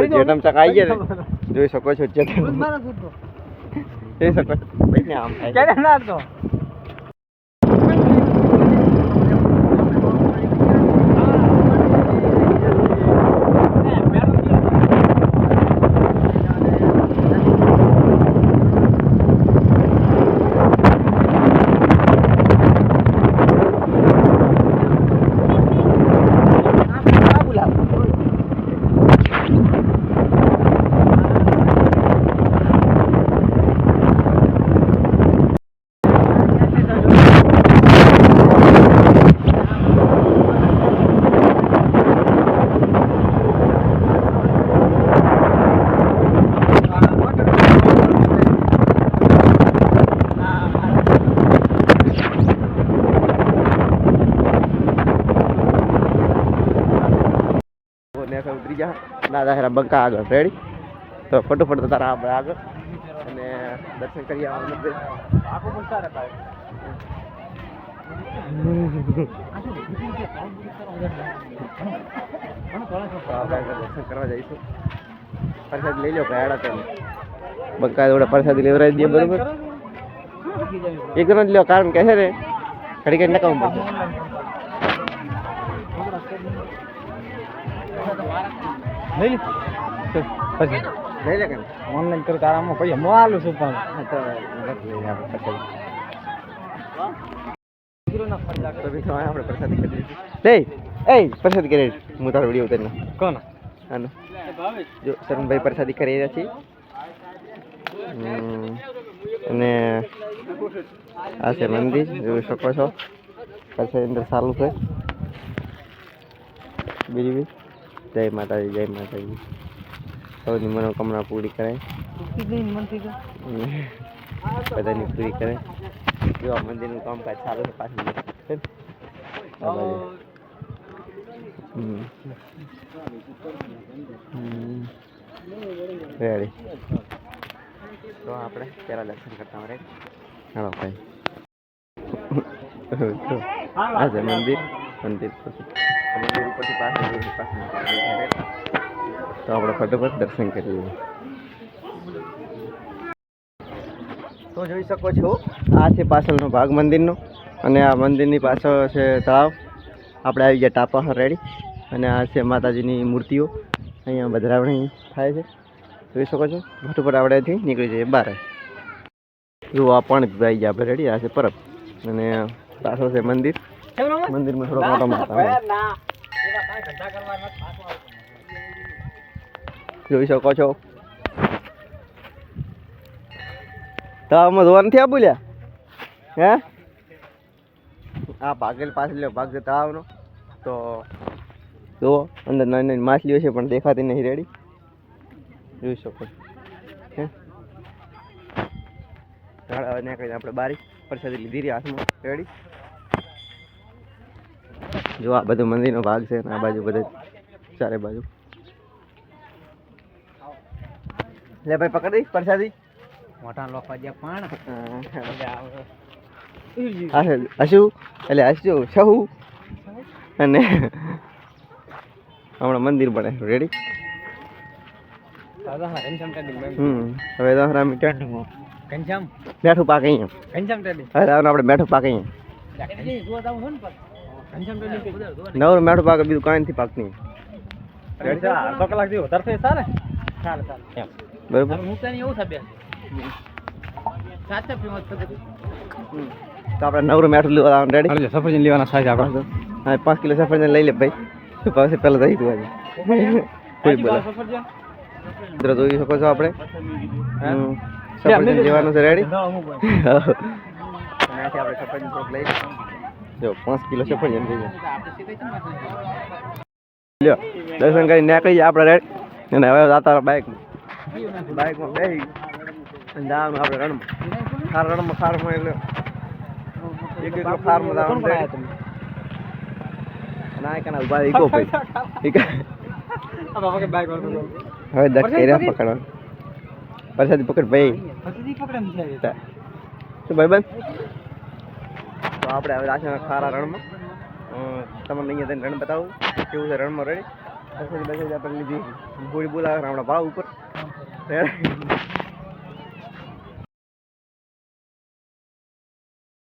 જેટમ ચકાઈ ગયા ને જોઈ શકો છો જેટમ જોઈ શકો છો ભાઈ ને આમ થાય કેને નાખતો ઉતરી જા દાદા હેરા બંકા આગળ રેડી તો ફટોફટ તો તારા આપણે આગળ અને દર્શન કરી આવવાનું છે આખો બોલતા રહે ભાઈ દર્શન કરવા જઈશું પ્રસાદ લઈ લો ભાડા તો બંકા જોડે પ્રસાદ લેવરાઈ દે બરોબર એક જણ જ લ્યો કારણ કે છે ને ઘડી ઘડી નકામ પડશે લઈ લે પછી લઈ લે કે ઓનલાઈન કર તારામાં પછી હું આલું છું પણ તો આપણે પ્રસાદી કરી દઈશું એ પ્રસાદી કરી હું તારો વિડીયો ઉતારીને કોણ હાલો જો શરણભાઈ પ્રસાદી કરી રહ્યા છીએ અને આ છે મંદિર જોઈ શકો છો પછી અંદર ચાલુ છે બીજી જય માતાજી સૌની મનોકામના પૂરી કરે બધાની પૂરી કરે જો આ મંદિરનું કામકાજ ચાલુ છે પાછું રેડી તો આપણે પહેલા દર્શન કરતા રહે હાલો ભાઈ આ છે મંદિર ઉપરથી પાછળ તો આપણે ફટોફટ દર્શન કરીએ તો જોઈ શકો છો આ છે પાછળનો ભાગ મંદિરનો અને આ મંદિરની પાછળ છે તળાવ આપણે આવી ગયા ટાપા રેડી અને આ છે માતાજીની મૂર્તિઓ અહીંયા વધારાવણી થાય છે જોઈ શકો છો ફટોફટ આપણે અહીંથી નીકળી જઈએ બહાર જો આ પણ આવી ગયા આપણે રેડી આ છે પરબ અને પાછળ છે મંદિર મંદિરમાં થોડો મોટો માતા જોઈ શકો છો તળાવમાં ધોવા નથી આ બોલ્યા હે આ ભાગેલ પાછળ ભાગ છે તળાવનો તો જુઓ અંદર નાની નાની માછલીઓ છે પણ દેખાતી નહીં રેડી જોઈ શકો હે નીકળીને આપણે બારી પ્રસાદી લીધી રહી હાથમાં રેડી જો આ બધું મંદિરનો ભાગ છે આ બાજુ બધે ચારે બાજુ લે ભાઈ પકડી પ્રસાદી મોટા લોકો જે પણ હસુ એટલે હસુ સહુ અને હમણાં મંદિર બને રેડી હવે દસરા મીટર મેઠું પાક અહીંયા હવે આપણે મેઠું પાક અહીંયા નવરું મેઠું પાક બીજું કાંઈ નથી પાક નહીં અડધો કલાક જેવું તરફે ચાલે બરોબર એવું થાય તો આપણે નવરું મેઠું લેવા રેડી સફરજન લેવાના સાઈઝ આપણે હા 5 કિલો સફરજન લઈ લે ભાઈ પછી પહેલાં દઈ દઉં આજે કોઈ બોલે મિત્રો જોઈ શકો છો આપણે સફરજન લેવાનું છે રેડી ત્યાંથી આપણે સફરજન થોડુંક લઈ જો 5 કિલો સફરજન લઈ લ્યો દર્શન કરી નીકળી આપણે રેડી અને હવે જાતા બાઇકમાં બેસી જવાનું આપણે રણમાં ખારમાં એટલે એક ખારમાં જવાનું ના કના ઉભા ઈકો ભાઈ હવે દસ કર્યા પકડવાનું પરસાદી પકડ ભાઈ શું ભાઈ બંધ તો આપણે હવે રાશન ખારા રણમાં તમને અહીંયા જઈને રણ બતાવું કેવું છે રણમાં રેડી બસેલી આપણે લીધી પૂરી બોલાવે હમણાં ભાવ ઉપર